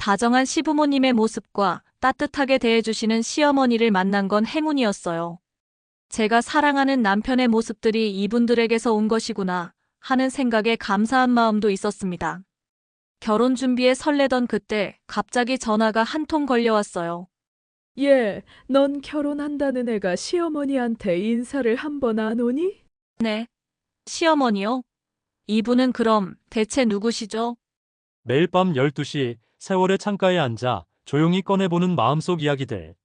다정한 시부모님의 모습과 따뜻하게 대해주시는 시어머니를 만난 건 행운이었어요. 제가 사랑하는 남편의 모습들이 이분들에게서 온 것이구나 하는 생각에 감사한 마음도 있었습니다. 결혼 준비에 설레던 그때 갑자기 전화가 한 통 걸려왔어요. 얘, 넌 결혼한다는 애가 시어머니한테 인사를 한 번 안 오니? 네. 시어머니요? 이분은 그럼 대체 누구시죠? 매일 밤 12시 세월의 창가에 앉아 조용히 꺼내보는 마음속 이야기들.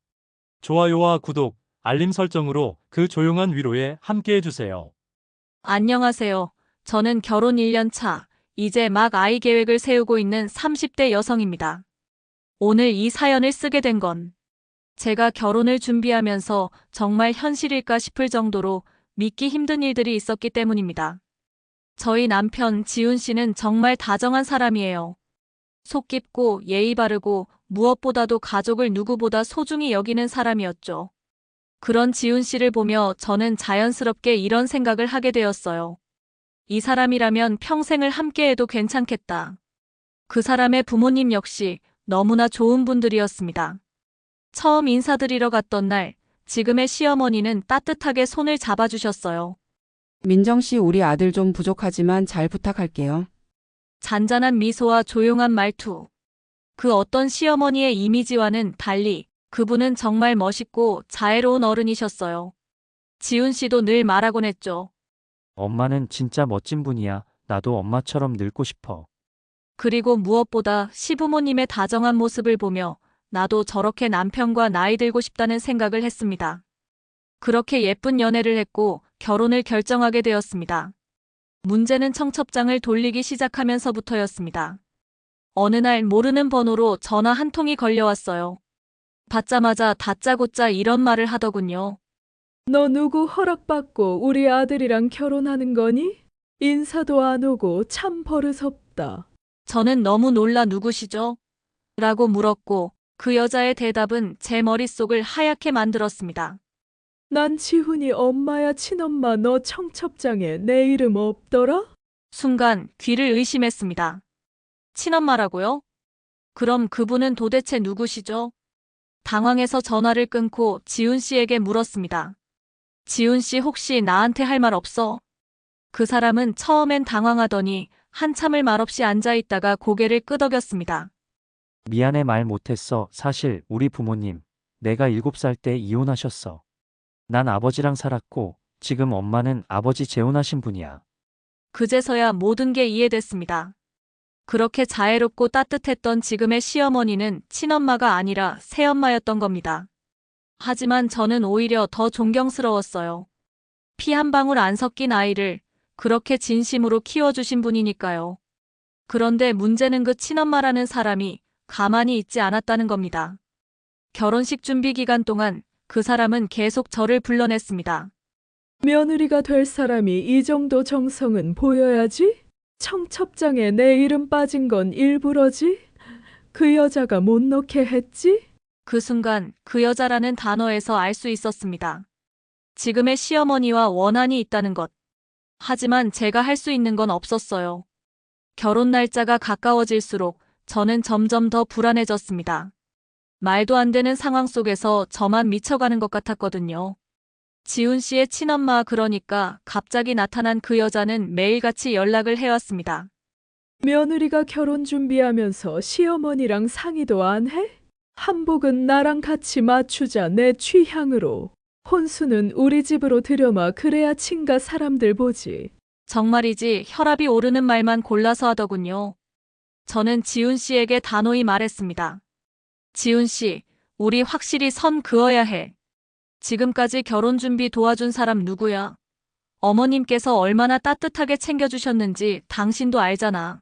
좋아요와 구독, 알림 설정으로 그 조용한 위로에 함께해주세요. 안녕하세요. 저는 결혼 1년 차, 이제 막 아이 계획을 세우고 있는 30대 여성입니다. 오늘 이 사연을 쓰게 된 건 제가 결혼을 준비하면서 정말 현실일까 싶을 정도로 믿기 힘든 일들이 있었기 때문입니다. 저희 남편 지훈 씨는 정말 다정한 사람이에요. 속 깊고 예의 바르고 무엇보다도 가족을 누구보다 소중히 여기는 사람이었죠. 그런 지훈 씨를 보며 저는 자연스럽게 이런 생각을 하게 되었어요. 이 사람이라면 평생을 함께해도 괜찮겠다. 그 사람의 부모님 역시 너무나 좋은 분들이었습니다. 처음 인사드리러 갔던 날, 지금의 시어머니는 따뜻하게 손을 잡아주셨어요. 민정 씨, 우리 아들 좀 부족하지만 잘 부탁할게요. 잔잔한 미소와 조용한 말투. 그 어떤 시어머니의 이미지와는 달리 그분은 정말 멋있고 자애로운 어른이셨어요. 지훈 씨도 늘 말하곤 했죠. 엄마는 진짜 멋진 분이야. 나도 엄마처럼 늙고 싶어. 그리고 무엇보다 시부모님의 다정한 모습을 보며 나도 저렇게 남편과 나이 들고 싶다는 생각을 했습니다. 그렇게 예쁜 연애를 했고 결혼을 결정하게 되었습니다. 문제는 청첩장을 돌리기 시작하면서부터였습니다. 어느 날 모르는 번호로 전화 한 통이 걸려왔어요. 받자마자 다짜고짜 이런 말을 하더군요. 너 누구 허락받고 우리 아들이랑 결혼하는 거니? 인사도 안 오고 참 버릇없다. 저는 너무 놀라 누구시죠? 라고 물었고 그 여자의 대답은 제 머릿속을 하얗게 만들었습니다. 난 지훈이 엄마야 친엄마 너 청첩장에 내 이름 없더라? 순간 귀를 의심했습니다. 친엄마라고요? 그럼 그분은 도대체 누구시죠? 당황해서 전화를 끊고 지훈 씨에게 물었습니다. 지훈 씨 혹시 나한테 할 말 없어? 그 사람은 처음엔 당황하더니 한참을 말없이 앉아있다가 고개를 끄덕였습니다. 미안해 말 못했어. 사실 우리 부모님, 내가 7살 때 이혼하셨어. 난 아버지랑 살았고 지금 엄마는 아버지 재혼하신 분이야. 그제서야 모든 게 이해됐습니다. 그렇게 자애롭고 따뜻했던 지금의 시어머니는 친엄마가 아니라 새엄마였던 겁니다. 하지만 저는 오히려 더 존경스러웠어요. 피 한 방울 안 섞인 아이를 그렇게 진심으로 키워주신 분이니까요. 그런데 문제는 그 친엄마라는 사람이 가만히 있지 않았다는 겁니다. 결혼식 준비 기간 동안 그 사람은 계속 저를 불러냈습니다. 며느리가 될 사람이 이 정도 정성은 보여야지? 청첩장에 내 이름 빠진 건 일부러지? 그 여자가 못 넣게 했지? 그 순간 그 여자라는 단어에서 알 수 있었습니다. 지금의 시어머니와 원한이 있다는 것. 하지만 제가 할 수 있는 건 없었어요. 결혼 날짜가 가까워질수록 저는 점점 더 불안해졌습니다. 말도 안 되는 상황 속에서 저만 미쳐가는 것 같았거든요. 지훈 씨의 친엄마 그러니까 갑자기 나타난 그 여자는 매일같이 연락을 해왔습니다. 며느리가 결혼 준비하면서 시어머니랑 상의도 안 해? 한복은 나랑 같이 맞추자 내 취향으로. 혼수는 우리 집으로 들여마 그래야 친가 사람들 보지. 정말이지 혈압이 오르는 말만 골라서 하더군요. 저는 지훈 씨에게 단호히 말했습니다. 지훈 씨, 우리 확실히 선 그어야 해. 지금까지 결혼 준비 도와준 사람 누구야? 어머님께서 얼마나 따뜻하게 챙겨주셨는지 당신도 알잖아.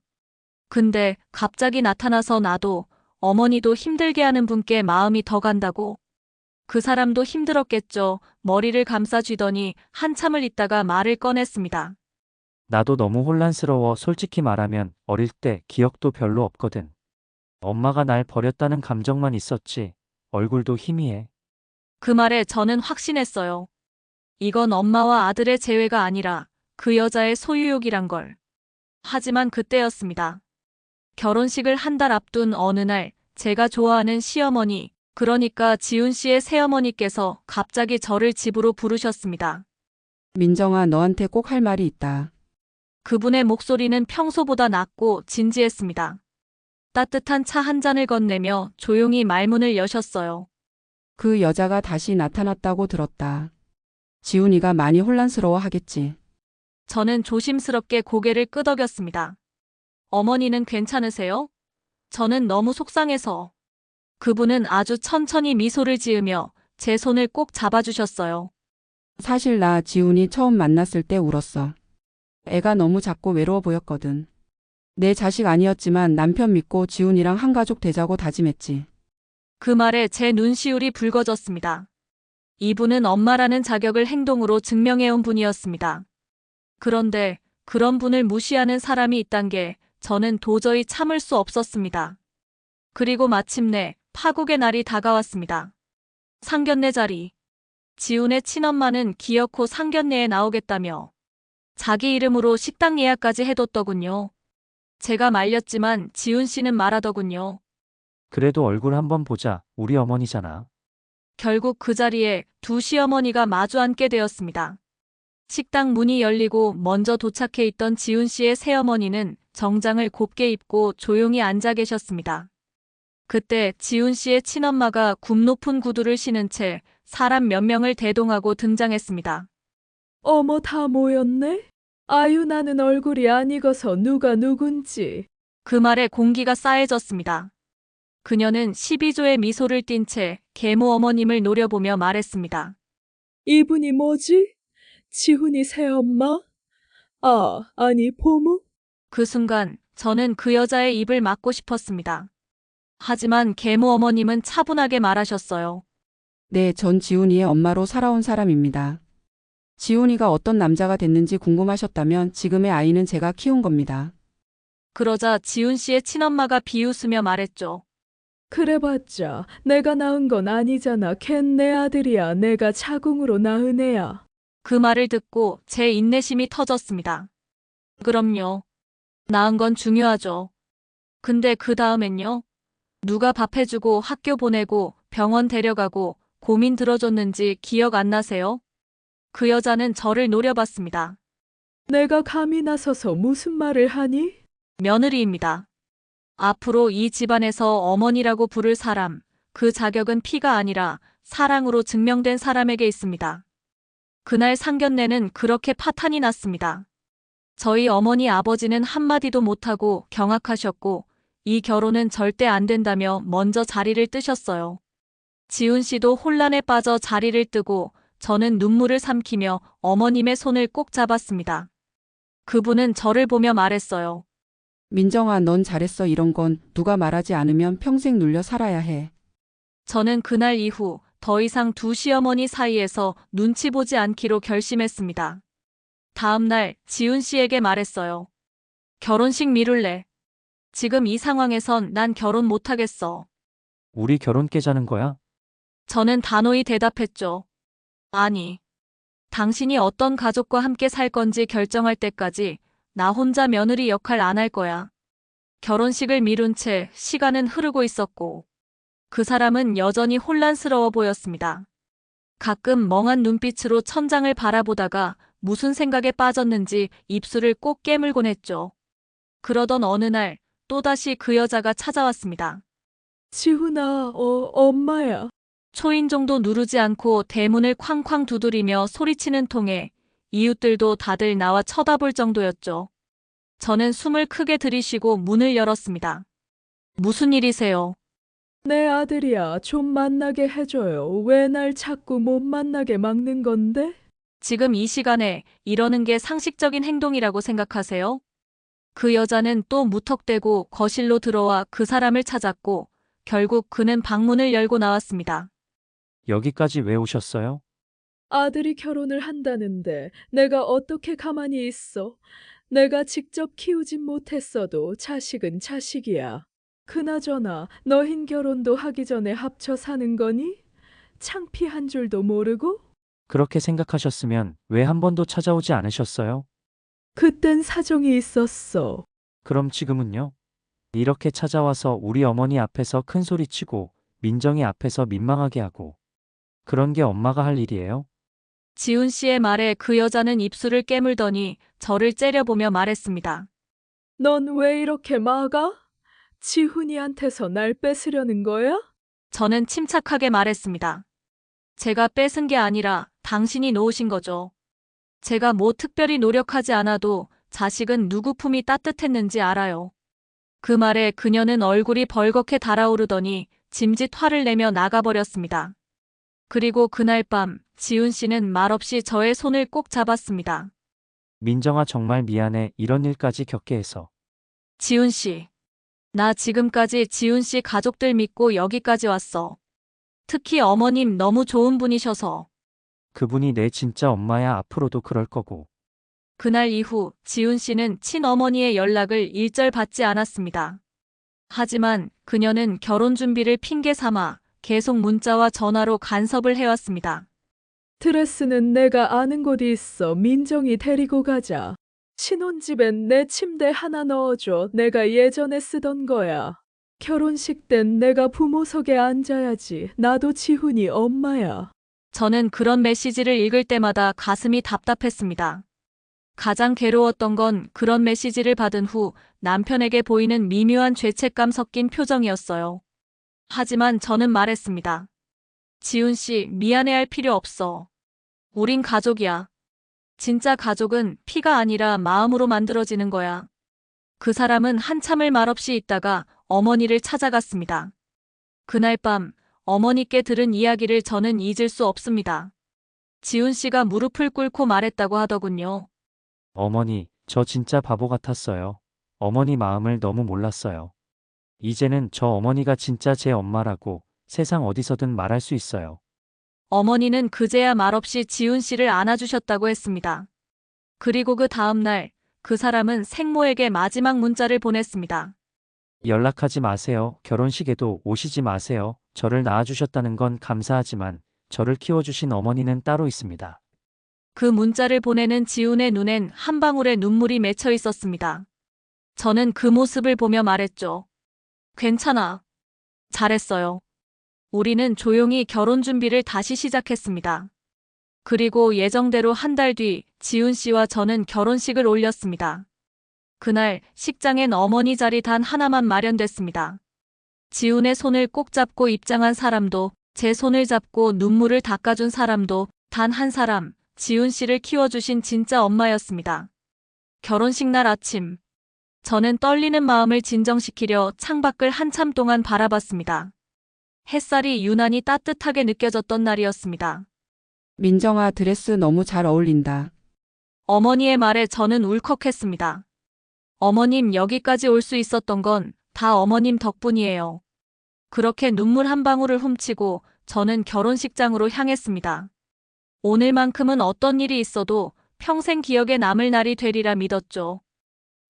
근데 갑자기 나타나서 나도 어머니도 힘들게 하는 분께 마음이 더 간다고? 그 사람도 힘들었겠죠. 머리를 감싸쥐더니 한참을 있다가 말을 꺼냈습니다. 나도 너무 혼란스러워. 솔직히 말하면 어릴 때 기억도 별로 없거든. 엄마가 날 버렸다는 감정만 있었지. 얼굴도 희미해. 그 말에 저는 확신했어요. 이건 엄마와 아들의 재회가 아니라 그 여자의 소유욕이란 걸. 하지만 그때였습니다. 결혼식을 한 달 앞둔 어느 날 제가 좋아하는 시어머니, 그러니까 지훈 씨의 새어머니께서 갑자기 저를 집으로 부르셨습니다. 민정아, 너한테 꼭 할 말이 있다. 그분의 목소리는 평소보다 낮고 진지했습니다. 따뜻한 차 한 잔을 건네며 조용히 말문을 여셨어요. 그 여자가 다시 나타났다고 들었다. 지훈이가 많이 혼란스러워 하겠지. 저는 조심스럽게 고개를 끄덕였습니다. 어머니는 괜찮으세요? 저는 너무 속상해서. 그분은 아주 천천히 미소를 지으며 제 손을 꼭 잡아주셨어요. 사실 나 지훈이 처음 만났을 때 울었어. 애가 너무 작고 외로워 보였거든. 내 자식 아니었지만 남편 믿고 지훈이랑 한 가족 되자고 다짐했지. 그 말에 제 눈시울이 붉어졌습니다. 이분은 엄마라는 자격을 행동으로 증명해온 분이었습니다. 그런데 그런 분을 무시하는 사람이 있단 게 저는 도저히 참을 수 없었습니다. 그리고 마침내 파국의 날이 다가왔습니다. 상견례 자리. 지훈의 친엄마는 기어코 상견례에 나오겠다며 자기 이름으로 식당 예약까지 해뒀더군요. 제가 말렸지만 지훈 씨는 말하더군요. 그래도 얼굴 한번 보자. 우리 어머니잖아. 결국 그 자리에 두 시어머니가 마주 앉게 되었습니다. 식당 문이 열리고 먼저 도착해 있던 지훈 씨의 새어머니는 정장을 곱게 입고 조용히 앉아 계셨습니다. 그때 지훈 씨의 친엄마가 굽 높은 구두를 신은 채 사람 몇 명을 대동하고 등장했습니다. 어머, 다 모였네? 아유, 나는 얼굴이 안 익어서 누가 누군지. 그 말에 공기가 싸해졌습니다. 그녀는 12조의 미소를 띤 채 계모 어머님을 노려보며 말했습니다. 이분이 뭐지? 지훈이 새엄마? 아니, 보무? 그 순간 저는 그 여자의 입을 막고 싶었습니다. 하지만 계모 어머님은 차분하게 말하셨어요. 네, 전 지훈이의 엄마로 살아온 사람입니다. 지훈이가 어떤 남자가 됐는지 궁금하셨다면 지금의 아이는 제가 키운 겁니다. 그러자 지훈 씨의 친엄마가 비웃으며 말했죠. 그래봤자 내가 낳은 건 아니잖아. 걘 내 아들이야. 내가 자궁으로 낳은 애야. 그 말을 듣고 제 인내심이 터졌습니다. 그럼요. 낳은 건 중요하죠. 근데 그 다음엔요? 누가 밥 해주고 학교 보내고 병원 데려가고 고민 들어줬는지 기억 안 나세요? 그 여자는 저를 노려봤습니다. 내가 감히 나서서 무슨 말을 하니? 며느리입니다. 앞으로 이 집안에서 어머니라고 부를 사람, 그 자격은 피가 아니라 사랑으로 증명된 사람에게 있습니다. 그날 상견례는 그렇게 파탄이 났습니다. 저희 어머니 아버지는 한마디도 못하고 경악하셨고 이 결혼은 절대 안 된다며 먼저 자리를 뜨셨어요. 지훈 씨도 혼란에 빠져 자리를 뜨고 저는 눈물을 삼키며 어머님의 손을 꼭 잡았습니다. 그분은 저를 보며 말했어요. 민정아, 넌 잘했어. 이런 건 누가 말하지 않으면 평생 눌려 살아야 해. 저는 그날 이후 더 이상 두 시어머니 사이에서 눈치 보지 않기로 결심했습니다. 다음 날 지훈 씨에게 말했어요. 결혼식 미룰래. 지금 이 상황에선 난 결혼 못하겠어. 우리 결혼 깨자는 거야? 저는 단호히 대답했죠. 아니. 당신이 어떤 가족과 함께 살 건지 결정할 때까지 나 혼자 며느리 역할 안 할 거야. 결혼식을 미룬 채 시간은 흐르고 있었고 그 사람은 여전히 혼란스러워 보였습니다. 가끔 멍한 눈빛으로 천장을 바라보다가 무슨 생각에 빠졌는지 입술을 꼭 깨물곤 했죠. 그러던 어느 날 또다시 그 여자가 찾아왔습니다. 지훈아, 엄마야. 초인종도 누르지 않고 대문을 쾅쾅 두드리며 소리치는 통에 이웃들도 다들 나와 쳐다볼 정도였죠. 저는 숨을 크게 들이쉬고 문을 열었습니다. 무슨 일이세요? 내 아들이야. 좀 만나게 해줘요. 왜 날 자꾸 못 만나게 막는 건데? 지금 이 시간에 이러는 게 상식적인 행동이라고 생각하세요? 그 여자는 또 무턱대고 거실로 들어와 그 사람을 찾았고 결국 그는 방문을 열고 나왔습니다. 여기까지 왜 오셨어요? 아들이 결혼을 한다는데 내가 어떻게 가만히 있어? 내가 직접 키우진 못했어도 자식은 자식이야. 그나저나 너흰 결혼도 하기 전에 합쳐 사는 거니? 창피한 줄도 모르고? 그렇게 생각하셨으면 왜 한 번도 찾아오지 않으셨어요? 그땐 사정이 있었어. 그럼 지금은요? 이렇게 찾아와서 우리 어머니 앞에서 큰 소리 치고 민정이 앞에서 민망하게 하고 그런 게 엄마가 할 일이에요? 지훈 씨의 말에 그 여자는 입술을 깨물더니 저를 째려보며 말했습니다. 넌 왜 이렇게 막아? 지훈이한테서 날 뺏으려는 거야? 저는 침착하게 말했습니다. 제가 뺏은 게 아니라 당신이 놓으신 거죠. 제가 뭐 특별히 노력하지 않아도 자식은 누구 품이 따뜻했는지 알아요. 그 말에 그녀는 얼굴이 벌겋게 달아오르더니 짐짓 화를 내며 나가버렸습니다. 그리고 그날 밤 지훈 씨는 말없이 저의 손을 꼭 잡았습니다. 민정아 정말 미안해. 이런 일까지 겪게 해서. 지훈 씨, 나 지금까지 지훈 씨 가족들 믿고 여기까지 왔어. 특히 어머님 너무 좋은 분이셔서. 그분이 내 진짜 엄마야. 앞으로도 그럴 거고. 그날 이후 지훈 씨는 친어머니의 연락을 일절 받지 않았습니다. 하지만 그녀는 결혼 준비를 핑계 삼아 계속 문자와 전화로 간섭을 해왔습니다. 드레스는 내가 아는 곳이 있어. 민정이 데리고 가자. 신혼집엔 내 침대 하나 넣어줘. 내가 예전에 쓰던 거야. 결혼식 땐 내가 부모석에 앉아야지. 나도 지훈이 엄마야. 저는 그런 메시지를 읽을 때마다 가슴이 답답했습니다. 가장 괴로웠던 건 그런 메시지를 받은 후 남편에게 보이는 미묘한 죄책감 섞인 표정이었어요. 하지만 저는 말했습니다. 지훈 씨, 미안해할 필요 없어. 우린 가족이야. 진짜 가족은 피가 아니라 마음으로 만들어지는 거야. 그 사람은 한참을 말없이 있다가 어머니를 찾아갔습니다. 그날 밤 어머니께 들은 이야기를 저는 잊을 수 없습니다. 지훈 씨가 무릎을 꿇고 말했다고 하더군요. 어머니, 저 진짜 바보 같았어요. 어머니 마음을 너무 몰랐어요. 이제는 저 어머니가 진짜 제 엄마라고 세상 어디서든 말할 수 있어요. 어머니는 그제야 말없이 지훈 씨를 안아주셨다고 했습니다. 그리고 그 다음 날 그 사람은 생모에게 마지막 문자를 보냈습니다. 연락하지 마세요. 결혼식에도 오시지 마세요. 저를 낳아주셨다는 건 감사하지만 저를 키워주신 어머니는 따로 있습니다. 그 문자를 보내는 지훈의 눈엔 한 방울의 눈물이 맺혀 있었습니다. 저는 그 모습을 보며 말했죠. 괜찮아. 잘했어요. 우리는 조용히 결혼 준비를 다시 시작했습니다. 그리고 예정대로 한 달 뒤 지훈 씨와 저는 결혼식을 올렸습니다. 그날 식장엔 어머니 자리 단 하나만 마련됐습니다. 지훈의 손을 꼭 잡고 입장한 사람도, 제 손을 잡고 눈물을 닦아준 사람도 단 한 사람, 지훈 씨를 키워주신 진짜 엄마였습니다. 결혼식 날 아침, 저는 떨리는 마음을 진정시키려 창밖을 한참 동안 바라봤습니다. 햇살이 유난히 따뜻하게 느껴졌던 날이었습니다. 민정아, 드레스 너무 잘 어울린다. 어머니의 말에 저는 울컥했습니다. 어머님, 여기까지 올 수 있었던 건 다 어머님 덕분이에요. 그렇게 눈물 한 방울을 훔치고 저는 결혼식장으로 향했습니다. 오늘만큼은 어떤 일이 있어도 평생 기억에 남을 날이 되리라 믿었죠.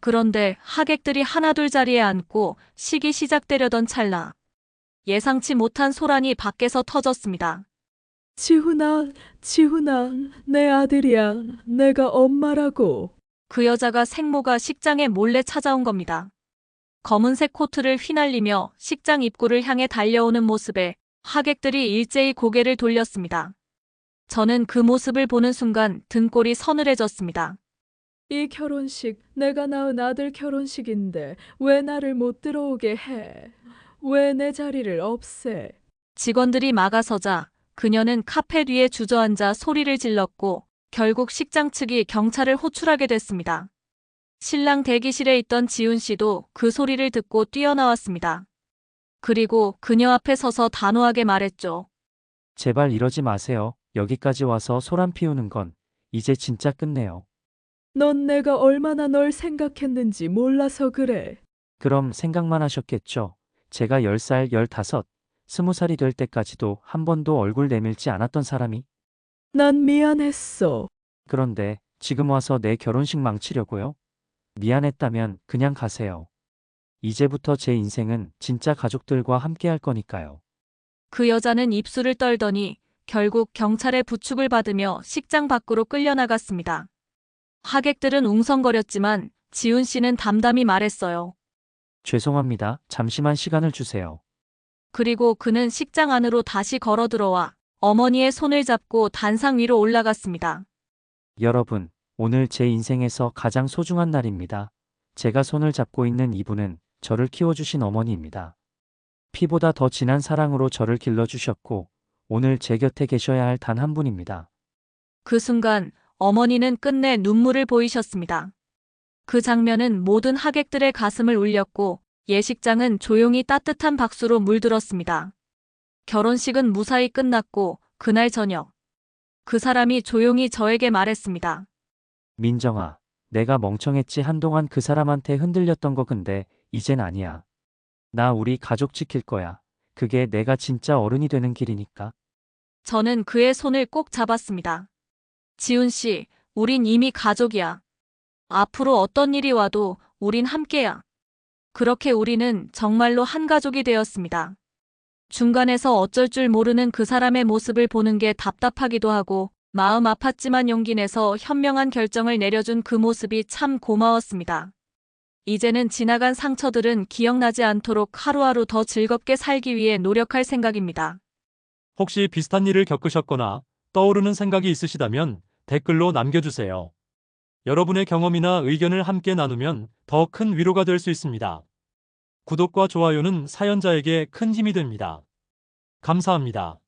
그런데 하객들이 하나둘 자리에 앉고 식이 시작되려던 찰나 예상치 못한 소란이 밖에서 터졌습니다. 지훈아, 지훈아, 내 아들이야. 내가 엄마라고. 그 여자가 생모가 식장에 몰래 찾아온 겁니다. 검은색 코트를 휘날리며 식장 입구를 향해 달려오는 모습에 하객들이 일제히 고개를 돌렸습니다. 저는 그 모습을 보는 순간 등골이 서늘해졌습니다. 이 결혼식 내가 낳은 아들 결혼식인데 왜 나를 못 들어오게 해? 왜 내 자리를 없애? 직원들이 막아서자 그녀는 카페 뒤에 주저앉아 소리를 질렀고 결국 식장 측이 경찰을 호출하게 됐습니다. 신랑 대기실에 있던 지훈 씨도 그 소리를 듣고 뛰어나왔습니다. 그리고 그녀 앞에 서서 단호하게 말했죠. 제발 이러지 마세요. 여기까지 와서 소란 피우는 건 이제 진짜 끝내요. 넌 내가 얼마나 널 생각했는지 몰라서 그래. 그럼 생각만 하셨겠죠. 제가 10살, 15, 20살이 될 때까지도 한 번도 얼굴 내밀지 않았던 사람이. 난 미안했어. 그런데 지금 와서 내 결혼식 망치려고요? 미안했다면 그냥 가세요. 이제부터 제 인생은 진짜 가족들과 함께 할 거니까요. 그 여자는 입술을 떨더니 결국 경찰의 부축을 받으며 식장 밖으로 끌려나갔습니다. 하객들은 웅성거렸지만 지훈 씨는 담담히 말했어요. 죄송합니다. 잠시만 시간을 주세요. 그리고 그는 식장 안으로 다시 걸어 들어와 어머니의 손을 잡고 단상 위로 올라갔습니다. 여러분, 오늘 제 인생에서 가장 소중한 날입니다. 제가 손을 잡고 있는 이분은 저를 키워주신 어머니입니다. 피보다 더 진한 사랑으로 저를 길러주셨고, 오늘 제 곁에 계셔야 할 단 한 분입니다. 그 순간 어머니는 끝내 눈물을 보이셨습니다. 그 장면은 모든 하객들의 가슴을 울렸고 예식장은 조용히 따뜻한 박수로 물들었습니다. 결혼식은 무사히 끝났고 그날 저녁 그 사람이 조용히 저에게 말했습니다. 민정아, 내가 멍청했지. 한동안 그 사람한테 흔들렸던 거 근데 이젠 아니야. 나 우리 가족 지킬 거야. 그게 내가 진짜 어른이 되는 길이니까. 저는 그의 손을 꼭 잡았습니다. 지훈 씨, 우린 이미 가족이야. 앞으로 어떤 일이 와도 우린 함께야. 그렇게 우리는 정말로 한 가족이 되었습니다. 중간에서 어쩔 줄 모르는 그 사람의 모습을 보는 게 답답하기도 하고 마음 아팠지만 용기 내서 현명한 결정을 내려준 그 모습이 참 고마웠습니다. 이제는 지나간 상처들은 기억나지 않도록 하루하루 더 즐겁게 살기 위해 노력할 생각입니다. 혹시 비슷한 일을 겪으셨거나 떠오르는 생각이 있으시다면 댓글로 남겨주세요. 여러분의 경험이나 의견을 함께 나누면 더 큰 위로가 될 수 있습니다. 구독과 좋아요는 사연자에게 큰 힘이 됩니다. 감사합니다.